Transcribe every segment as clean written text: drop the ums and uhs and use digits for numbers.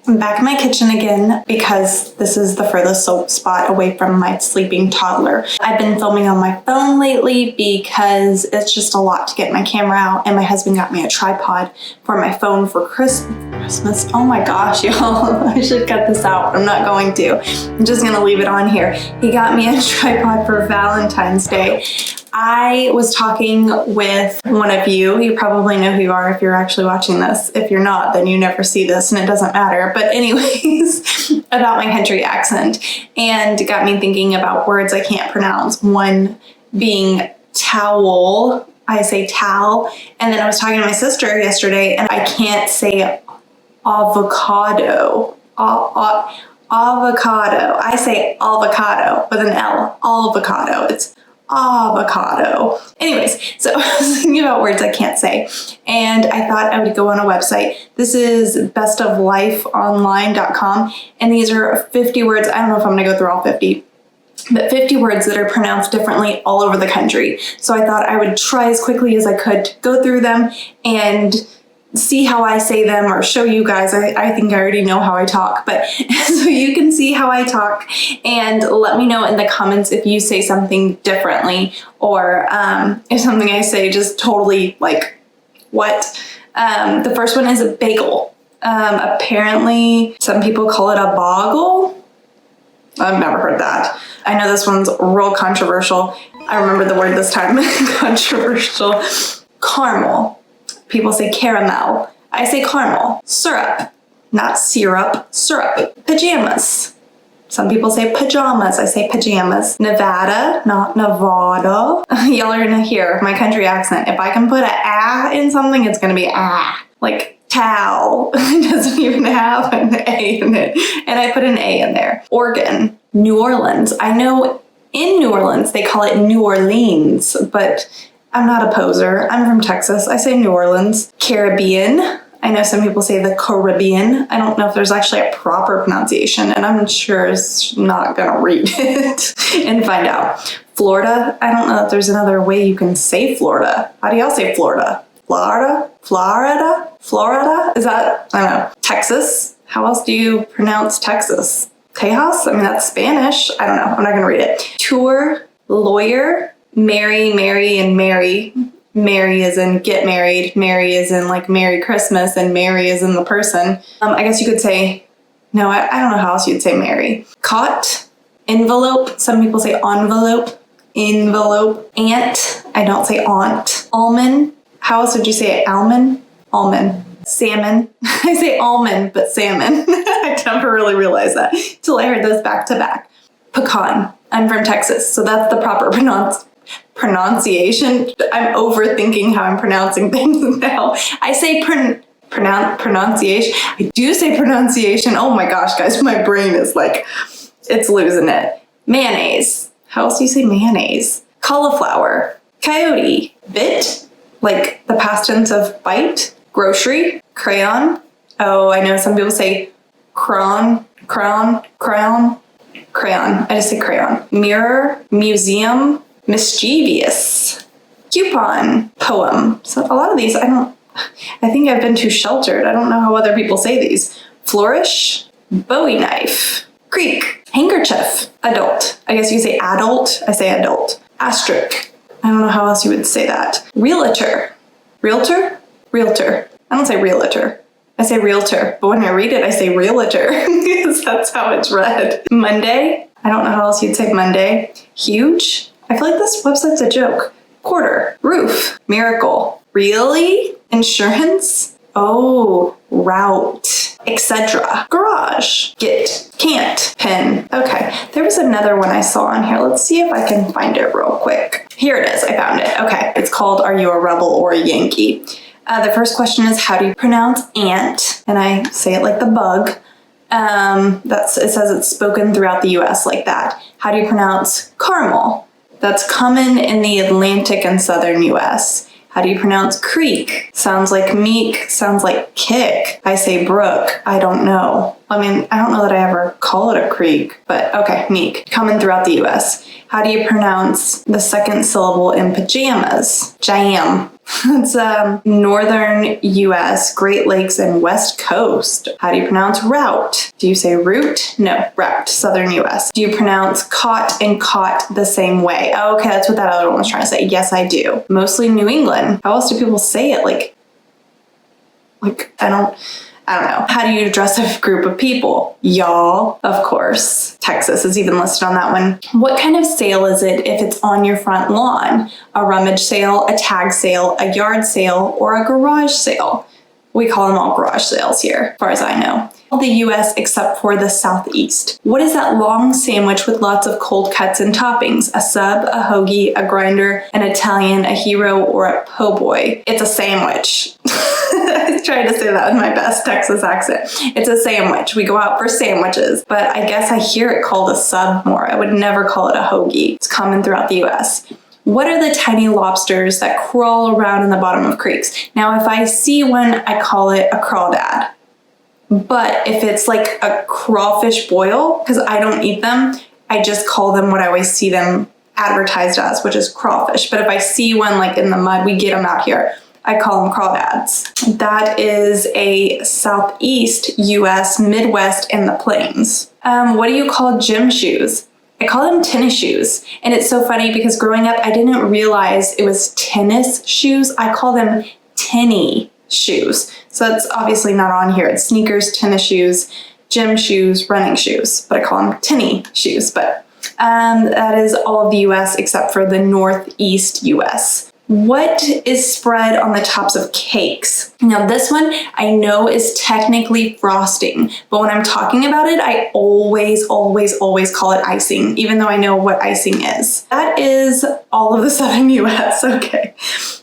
I'm back in my kitchen again because this is the furthest spot away from my sleeping toddler. I've been filming on my phone lately because it's just a lot to get my camera out, and my husband got me a tripod for my phone for Christmas. Oh my gosh, y'all. I should cut this out. I'm not going to. I'm just gonna leave it on here. He got me a tripod for Valentine's Day. I was talking with one of you. You probably know who you are if you're actually watching this. If you're not, then you never see this and it doesn't matter. But anyways, about my country accent, and got me thinking about words I can't pronounce. One being towel. I say towel. And then I was talking to my sister yesterday and I can't say avocado. Avocado. I say avocado with an L. Avocado. It's avocado. Anyways, so I was thinking about words I can't say, and I thought I would go on a website. This is bestoflifeonline.com, and these are 50 words. I don't know if I'm going to go through all 50, but 50 words that are pronounced differently all over the country. So I thought I would try as quickly as I could to go through them and see how I say them, or show you guys. I think I already know how I talk, but so you can see how I talk, and let me know in the comments if you say something differently, or if something I say just totally like, what? The first one is a bagel. Apparently some people call it a boggle. I've never heard that. I know this one's real controversial. I remember the word this time. Controversial. Caramel. People say caramel. I say caramel. Syrup. Not syrup. Syrup. Pajamas. Some people say pajamas. I say pajamas. Nevada. Not Nevada. Y'all are gonna hear my country accent. If I can put a in something, it's gonna be like towel. It doesn't even have an A in it. And I put an A in there. Oregon. New Orleans. I know in New Orleans they call it New Orleans, but I'm not a poser. I'm from Texas. I say New Orleans. Caribbean. I know some people say the Caribbean. I don't know if there's actually a proper pronunciation, and I'm sure it's not gonna read it and find out. Florida. I don't know if there's another way you can say Florida. How do y'all say Florida? Florida? Florida? Florida? Is that, I don't know. Texas. How else do you pronounce Texas? Tejas? I mean, that's Spanish. I don't know. I'm not gonna read it. Tour. Lawyer. Mary, and Mary. Mary is in get married. Mary is in like Merry Christmas, and Mary is in the person. I guess you could say, no, I don't know how else you'd say Mary. Cot, envelope. Some people say envelope. Envelope. Aunt. I don't say aunt. Almond. How else would you say it? Almond? Almond. Salmon. I say almond, but salmon. I never really realized that till I heard those back to back. Pecan. I'm from Texas, so that's the proper pronunciation. I'm overthinking how I'm pronouncing things now. I say pronunciation. I do say pronunciation. Oh my gosh, guys, my brain is like, it's losing it. Mayonnaise. How else do you say mayonnaise? Cauliflower. Coyote. Bit. Like the past tense of bite. Grocery. Crayon. Oh, I know some people say crayon. Crayon. I just say crayon. Mirror. Museum. Mischievous. Coupon. Poem. So a lot of these, I think I've been too sheltered. I don't know how other people say these. Flourish. Bowie knife. Creek. Handkerchief. Adult. I guess you say adult. I say adult. Asterisk. I don't know how else you would say that. Realtor. Realtor? Realtor. I don't say realtor. I say realtor. But when I read it, I say realtor because that's how it's read. Monday. I don't know how else you'd say Monday. Huge. I feel like this website's a joke. Quarter. Roof. Miracle. Really? Insurance? Oh, route. Etc. Garage. Get. Can't. Pen. Okay. There was another one I saw on here. Let's see if I can find it real quick. Here it is. I found it. Okay. It's called Are You a Rebel or a Yankee? The first question is, how do you pronounce ant? And I say it like the bug. It says it's spoken throughout the US like that. How do you pronounce caramel? That's common in the Atlantic and southern US. How do you pronounce creek? Sounds like meek, sounds like kick. I say brook. I don't know. I mean, I don't know that I ever call it a creek, but okay, meek. Common throughout the US. How do you pronounce the second syllable in pajamas? Jam. It's northern US, Great Lakes, and West Coast. How do you pronounce route? Do you say route? No, route, southern US. Do you pronounce caught and caught the same way? Oh, okay, that's what that other one was trying to say. Yes, I do. Mostly New England. How else do people say it? Like I don't know. How do you address a group of people? Y'all, of course. Texas is even listed on that one. What kind of sale is it if it's on your front lawn? A rummage sale, a tag sale, a yard sale, or a garage sale? We call them all garage sales here, as far as I know. The US except for the Southeast. What is that long sandwich with lots of cold cuts and toppings? A sub, a hoagie, a grinder, an Italian, a hero, or a po' boy? It's a sandwich. I tried to say that with my best Texas accent. It's a sandwich. We go out for sandwiches, but I guess I hear it called a sub more. I would never call it a hoagie. It's common throughout the US. What are the tiny lobsters that crawl around in the bottom of creeks? Now, if I see one, I call it a crawdad. But if it's like a crawfish boil, because I don't eat them, I just call them what I always see them advertised as, which is crawfish. But if I see one like in the mud, we get them out here, I call them crawdads. That is a Southeast US, Midwest, and the Plains. What do you call gym shoes? I call them tennis shoes. And it's so funny because growing up, I didn't realize it was tennis shoes. I call them tenny shoes. So that's obviously not on here. It's sneakers, tennis shoes, gym shoes, running shoes, but I call them tenny shoes. But that is all of the US except for the Northeast US. What is spread on the tops of cakes? Now this one I know is technically frosting, but when I'm talking about it, I always call it icing, even though I know what icing is. That is all of the southern US, okay.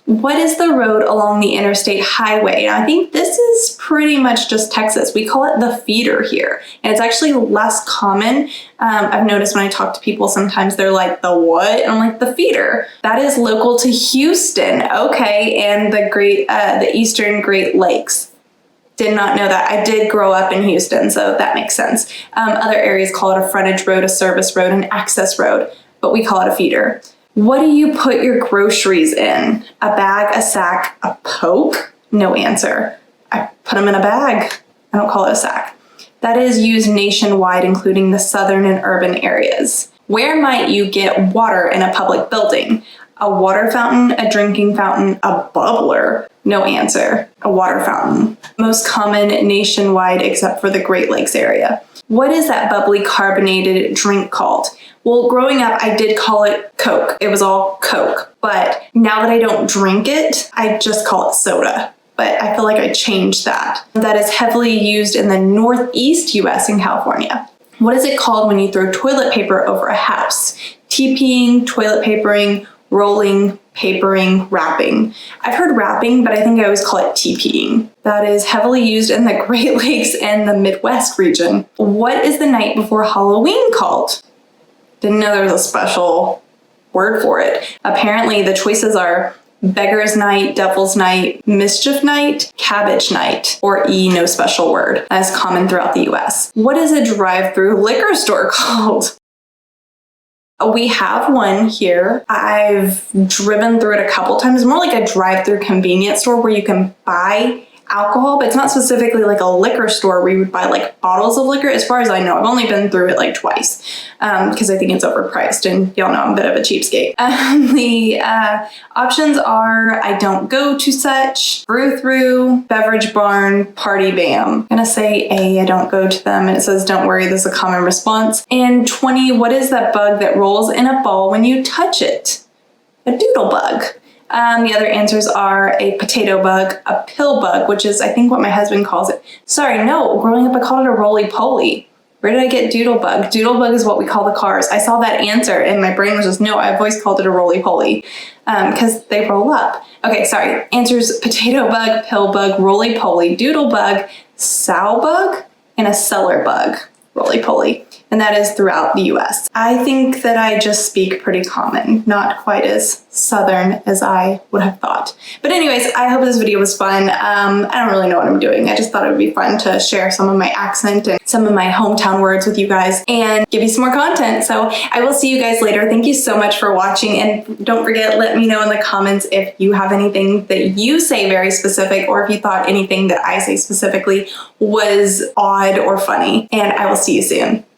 What is the road along the interstate highway? Now, I think this is pretty much just Texas. We call it the feeder here, and it's actually less common. I've noticed when I talk to people, sometimes they're like, the what? And I'm like, the feeder. That is local to Houston, okay, and the Eastern Great Lakes. Did not know that. I did grow up in Houston, so that makes sense. Other areas call it a frontage road, a service road, an access road, but we call it a feeder. What do you put your groceries in? A bag, a sack, a poke? No answer. I put them in a bag. I don't call it a sack. That is used nationwide, including the southern and urban areas. Where might you get water in a public building? A water fountain, a drinking fountain, a bubbler? No answer. A water fountain. Most common nationwide except for the Great Lakes area. What is that bubbly carbonated drink called? Well, growing up, I did call it Coke. It was all Coke. But now that I don't drink it, I just call it soda. But I feel like I changed that. That is heavily used in the Northeast US and California. What is it called when you throw toilet paper over a house? TPing, toilet papering, rolling, papering, wrapping. I've heard wrapping, but I think I always call it TPing. That is heavily used in the Great Lakes and the Midwest region. What is the night before Halloween called? Didn't know there was a special word for it. Apparently the choices are Beggar's Night, Devil's Night, Mischief Night, Cabbage Night, or no special word. That is common throughout the US. What is a drive-through liquor store called? We have one here. I've driven through it a couple times. More like a drive-through convenience store where you can buy alcohol, but it's not specifically like a liquor store where you would buy like bottles of liquor. As far as I know, I've only been through it like twice because I think it's overpriced, and y'all know I'm a bit of a cheapskate. The options are I don't go to such, brew through, beverage barn, party bam. I'm gonna say A, I don't go to them, and it says don't worry, this is a common response. And 20, what is that bug that rolls in a ball when you touch it? A doodle bug. The other answers are a potato bug, a pill bug, which is, I think, what my husband calls it. Sorry, no, growing up I called it a roly-poly. Where did I get doodle bug? Doodle bug is what we call the cars. I saw that answer and my brain was just, no, I've always called it a roly-poly because they roll up. Okay, sorry. Answers potato bug, pill bug, roly-poly, doodle bug, sow bug, and a cellar bug. Roly-poly. and that is throughout the US. I think that I just speak pretty common, not quite as Southern as I would have thought. But anyways, I hope this video was fun. I don't really know what I'm doing. I just thought it would be fun to share some of my accent and some of my hometown words with you guys and give you some more content. So I will see you guys later. Thank you so much for watching, and don't forget, let me know in the comments if you have anything that you say very specific, or if you thought anything that I say specifically was odd or funny, and I will see you soon.